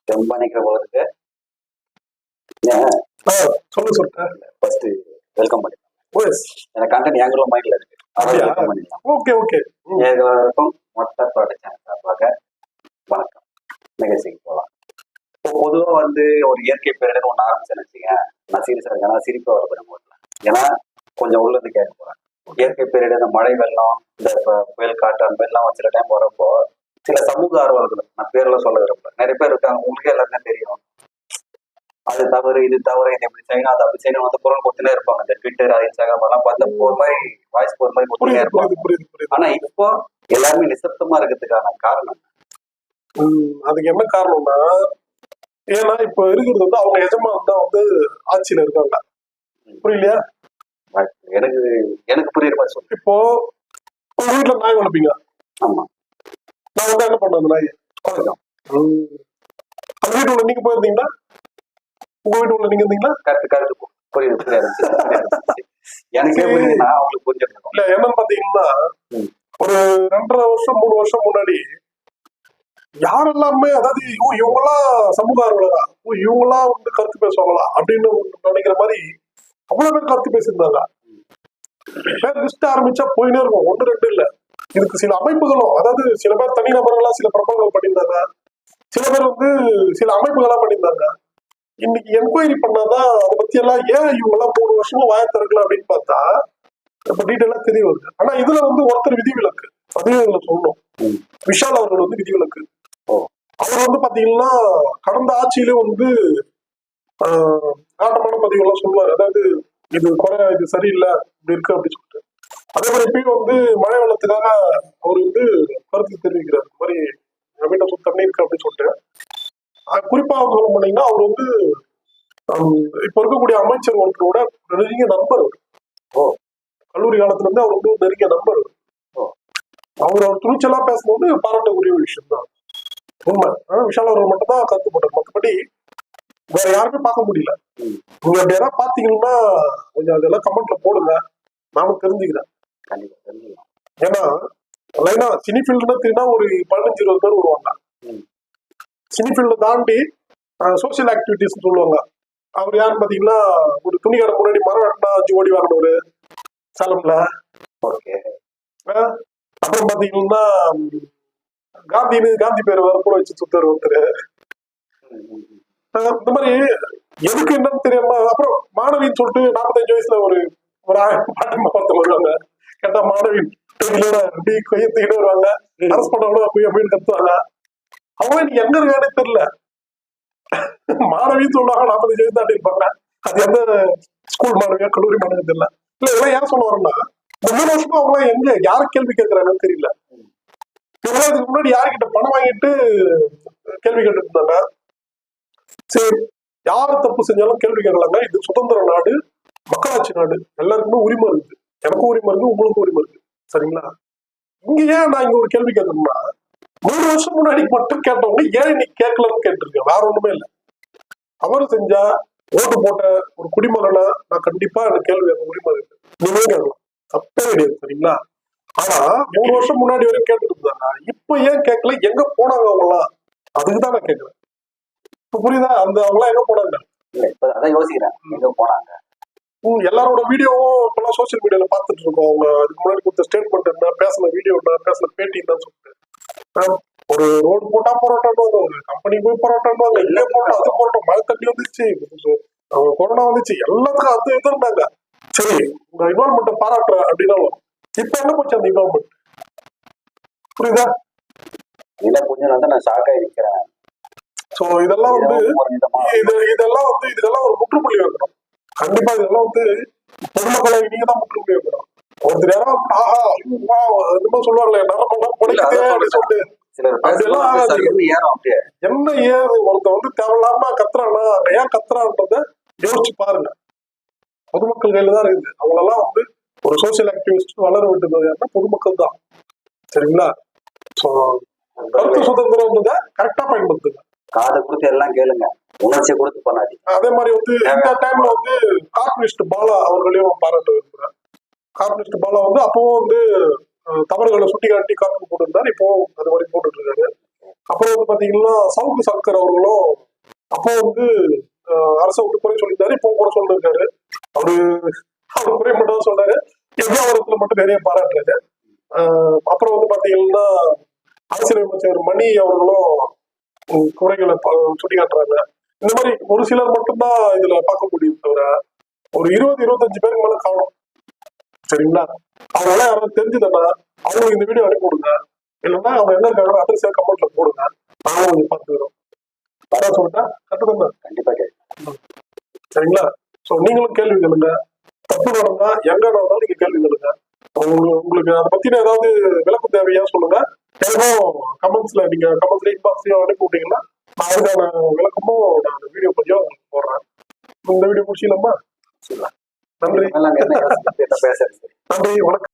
ரொம்ப நினைக்கிற போல இருக்கு. சொல்லு சொல்லிட்டேன். ஃபர்ஸ்ட் வெல்கம் பண்ணிக்கலாம். எனக்கு கண்டென்ட் எங்களோட மைண்ட்ல இருக்கு. வெல்கம் பண்ணிக்கலாம். Okay okay. எல்லாருக்கும் மொத்த ப்ராடக்ட் சார்பாக வணக்கம். நிகழ்ச்சிக்கு போகலாம். இப்போ பொதுவாக வந்து ஒரு இயற்கை பேரிடர் ஒன்று ஆரம்பிச்சேன்னு வச்சுங்க, நான் சீரியஸாக இருக்கேன். ஏன்னா சிரிப்பாக வரப்போறேன் போதுல, ஏன்னா கொஞ்சம் உள்ள இருந்து கேட்க போறேன். இயற்கை பேரிடர், இந்த மழை வெள்ளம், இந்த புயல் காற்று அந்த மாதிரிலாம் சில டைம் வரப்போ சில சமூக ஆர்வலர்கள், நான் பேரெல்லாம் சொல்ல விரும்பல, நிறைய பேர் இருக்காங்க, உங்களுக்கு எல்லாருமே தெரியும். அது தவறு, இது தவறு, இது எப்படி செய்யணும், அது அப்படி செய்யணும் வந்து குரல் கொடுத்துனே இருப்பாங்க. இந்த ட்விட்டர், இன்ஸ்டாகிராம் எல்லாம் பார்த்து ஒரு மாதிரி வாய்ஸ் ஒரு மாதிரி கொடுத்துனே இருப்பாங்க. ஆனா இப்போ எல்லாருமே நிசப்தமா இருக்கிறதுக்கான காரணம் அதுக்கு என்ன காரணம்னா, ஏன்னா இப்ப இருக்கிறது வந்து அவங்க எஜமான் தான் வந்து ஆட்சியில இருக்காங்க. புரியலையா? எனக்கு எனக்கு புரியுற மாதிரி சொல்லு. இப்போ உங்க வீட்டுல நாய் வளர்ப்பீங்க. ஆமா. நான் வந்து என்ன பண்ண அந்த நாய் அந்த வீட்டு உள்ள நீங்க போயிருந்தீங்களா? உங்க வீட்டு உள்ள நீங்க இருந்தீங்களா? கரெக்ட் புரியுது எனக்கே புரியுது. நான் அவங்களுக்கு புரிஞ்சிருக்கோம். இல்ல என்னன்னு பாத்தீங்கன்னா, ஒரு 2.5 வருஷம் 3 வருஷம் முன்னாடி யாரெல்லாமே, அதாவது இவங்கெல்லாம் சமூக ஆர்வலரா, இவங்கெல்லாம் வந்து கருத்து பேசுவாங்களா அப்படின்னு நினைக்கிற மாதிரி அவ்வளவு பேர் கருத்து பேசியிருந்தாங்க. பேர் லிஸ்ட் ஆரம்பிச்சா போயினே இருக்கும். 1 2 இல்ல, இதுக்கு சில அமைப்புகளும், அதாவது சில பேர் தனிநபர்களா சில பிரபலங்கள் பண்ணியிருந்தாங்க, சில பேர் வந்து சில அமைப்புகளா பண்ணியிருந்தாங்க. இன்னைக்கு என்கொயரி பண்ணாதான் அதை பத்தி எல்லாம் ஏன் இவங்க எல்லாம் 3 வருஷமா வாய திறக்கல அப்படின்னு பார்த்தா இப்ப டீட்டெயிலா தெரிய வருது. ஆனா இதுல வந்து ஒருத்தர் விதிவிலக்கு, அதையும் இதுல சொல்லணும். விஷால் அவர்கள் வந்து விதிவிலக்கு. அவர் வந்து பாத்தீங்கன்னா கடந்த ஆட்சியிலும் வந்து ஆட்டமான பதிவுகள்லாம் சொல்லுவாரு. அதாவது இது குறை, இது சரியில்லை, இப்படி இருக்கு அப்படின்னு சொல்லிட்டு. அதே மாதிரி இப்பயும் வந்து மழை வெள்ளத்துக்காக அவர் வந்து கருத்து தெரிவிக்கிறார். இந்த மாதிரி வீட்டை சுத்த தண்ணி இருக்கு அப்படின்னு சொல்லிட்டு. குறிப்பா சொல்ல போனீங்கன்னா, அவர் வந்து இப்ப இருக்கக்கூடிய அமைச்சர் ஒருத்தரோட நெருங்கிய நண்பர். கல்லூரி காலத்துல இருந்து அவர் வந்து நெருங்கிய நண்பர். அவர் துணிச்சலா பேசும்போது பாராட்டக்கூடிய ஒரு விஷயம் தான் உண்மை. விஷால் அவர்கள் மட்டும் தான் கருத்து போட்டார். மற்றபடி வேற யாருமே பார்க்க முடியல. நீங்க அப்படி யாராவது பாத்தீங்கன்னா கொஞ்சம் அதெல்லாம் கமெண்ட்ல போடுங்க, நானும் தெரிஞ்சுக்கிறேன். ஏன்னா லைனா சினி ஃபீல்டுன்னு தெரியுன்னா ஒரு 15-20 பேர் வருவாங்க. சினி ஃபீல்ட தாண்டி சோசியல் ஆக்டிவிட்டிஸ் சொல்லுவாங்க. அவர் யாருன்னு பாத்தீங்கன்னா, ஒரு துணி கடை முன்னாடி மரம் வெட்டினா 5 கோடி வாங்கினவரு சேலம்ல. அப்புறம் பாத்தீங்கன்னா காந்தி பேர் வர கூட வச்சு சுத்தர் ஒருத்தர். இந்த மாதிரி எதுக்கு என்னன்னு தெரியாம, அப்புறம் மாணவின்னு சொல்லிட்டு 45 வயசுல ஒரு பாட்டு வருவாங்க. கேட்டா மாணவி கையத்துக்கிட்டு வருவாங்க, அரசு பண்ண அப்படின்னு கத்துவாங்க. அவங்க நீங்க எங்க இருக்கானே தெரியல. மாணவின்னு சொல்லுவாங்க, 45 வயசு தாண்டி இருப்பாங்க. அது எந்த ஸ்கூல் மாணவியா கல்லூரி மாணவி தெரியல. இல்ல இதெல்லாம் ஏன் சொல்ல வரேன்னா, இந்த 3 வருஷமா அவங்க எங்க யாரு கேள்வி கேட்கிறாங்கன்னு தெரியல. இவங்க இதுக்கு முன்னாடி யாருக்கிட்ட பணம் வாங்கிட்டு கேள்வி கேட்டு இருந்தாங்க. சரி, யாரு தப்பு செஞ்சாலும் கேள்வி கேட்கலாங்க. இது சுதந்திர நாடு, மக்களாட்சி நாடு, எல்லாருக்குமே உரிமை இருக்கு. எனக்கும் உரிமை இருக்கு, உங்களுக்கும் உரிமை இருக்கு. சரிங்களா? இங்க ஏன் நான் இங்க ஒரு கேள்வி கேட்கணும்னா, 3 வருஷம் முன்னாடி மட்டும் கேட்டவங்க ஏன் நீ கேட்கலன்னு கேட்டிருக்கேன். வேற ஒண்ணுமே இல்லை. அவரு செஞ்சா ஓட்டு போட்ட ஒரு குடிமகனா நான் கண்டிப்பா எனக்கு கேள்வி கேட்க உரிமை இருக்கு. நீங்களே கேட்கலாம், தப்பே கிடையாது. சரிங்களா? ஆனா 3 வருஷம் முன்னாடி வரைக்கும் கேட்டுட்டு இருந்தாங்க. இப்ப ஏன் கேட்கல, எங்க போனாங்க அவங்க எல்லாம்? அதுக்குதான் நான் கேட்கிறேன். இப்ப புரியுதா? அந்த அவங்க எல்லாம் எங்க போனாங்க? அதான் யோசிக்கிறேன், எங்க போனாங்க. எல்லாரோட வீடியோவும் இப்பெல்லாம் சோசியல் மீடியால பாத்துட்டு இருக்கோம். அவங்க அதுக்கு முன்னாடி கொடுத்த ஸ்டேட்மெண்ட் என்ன, பேசின வீடியோ என்ன, பேசின பேட்டி தான் சொல்லிட்டு ஒரு ரோடு போட்டா போராட்டம், ஒரு கம்பெனி போய் போராட்டம், இல்ல போட்டோம், அது போராட்டம், மழை தண்ணி வந்துச்சு, கொரோனா வந்துச்சு, எல்லாத்துக்கும் அது இருந்தாங்க. சரி, உங்க இன்வால்மெண்ட்டை பாராட்டுற அப்படின்னாலும் இப்ப என்ன போச்சு அந்த இன்வால்மெண்ட்? புரியுதா? இதெல்லாம் கொஞ்சம் நான் ஷாக் ஆயிருக்கிறேன். சோ இதெல்லாம் வந்து இதெல்லாம் ஒரு முற்றுப்புள்ளி வைக்கணும். கண்டிப்பா இதெல்லாம் வந்து பொதுமக்களை நீங்க தான் முற்றுப்புள்ளி வைக்கணும். ஒருத்தர் யாரும் சொல்லுவாங்களே, நரம்பெல்லாம் பொழிக்குதே அப்படின்னு சொல்லிட்டு என்ன ஏது ஒருத்தர் வந்து தேவையில்லாம கத்துறானா, ஏன் கத்துறான்றத யோசிச்சு பாருங்க. பொதுமக்கள் கையில தான் இருக்குது. அவங்களெல்லாம் வந்து ஒரு சோசியல் ஆக்டிவிஸ்ட் வளர விட்டுறது யாருன்னா பொதுமக்கள் தான். சரிங்களா? கருத்து சுதந்திரம்ன்றத கரெக்டா பயன்படுத்துங்க. காதை கொடுத்து எல்லாம் கேளுங்க, உணர்ச்சியை கொடுத்து பண்ணாதீங்க. அதே மாதிரி வந்து இந்த டைம்ல வந்து கார்ட்டூனிஸ்ட் பாலா அவர்களையும் பாராட்ட விரும்புறேன். கார்ட்டூனிஸ்ட் பாலா வந்து அப்பவும் வந்து தவறுகளை சுட்டி காட்டி கார்ட்டூன் போட்டுருந்தாரு, இப்போ அது மாதிரி போட்டுட்டு இருக்காரு. அப்புறம் வந்து பாத்தீங்கன்னா சவுக்கு சங்கர் அவர்களும் அப்போ வந்து அரசு வந்து குறை சொல்லியிருந்தாரு, இப்போ குறை சொல்லிருக்காரு. அவரு அவர் குறை மட்டும் தான் சொல்றாரு, வியாபாரத்துல மட்டும் நிறைய பாராட்டுறாரு. அப்புறம் வந்து பாத்தீங்கன்னா அரசியல் அமைச்சர் மணி அவர்களும் குறைகளை சுட்டி காட்டுறாங்க. இந்த மாதிரி ஒரு சிலர் மட்டும்தான் இதுல பார்க்க முடியும் தவிர ஒரு 20-25 பேருக்கு மேல காணும். சரிங்களா? அவங்களால யாராவது தெரிஞ்சுதுன்னா அவங்களுக்கு இந்த வீடியோ அனுப்பி கொடுங்க, இல்லைன்னா அவங்க என்ன இருக்காங்களோ அட்ரஸ் கமெண்ட்ல போடுங்க, நாங்களும் கொஞ்சம் பார்த்துக்கிறோம். யாராவது சொல்லிட்டா கரெக்டு தானே? கண்டிப்பா கேட்கும். சரிங்களா? ஸோ நீங்களும் கேள்வி கேளுங்க, தப்பு நடந்தா எங்க நடந்தாலும் நீங்க கேள்வி கேளுங்க. உங்களுக்கு அதை பத்தின ஏதாவது விளக்கம் தேவையா சொல்லுங்க, எனக்கும் கமெண்ட்ஸ்ல நீங்க கமெண்ட்ஸ்ல இன்பாக்ஸ்லயோ அனுப்பி விட்டீங்கன்னா நான் அதுக்கான விளக்கமும் நான் வீடியோ பதிவா உங்களுக்கு போடுறேன். இந்த வீடியோ முடிச்சிடலாமா? நன்றி. பேசுறது நன்றி, வணக்கம்.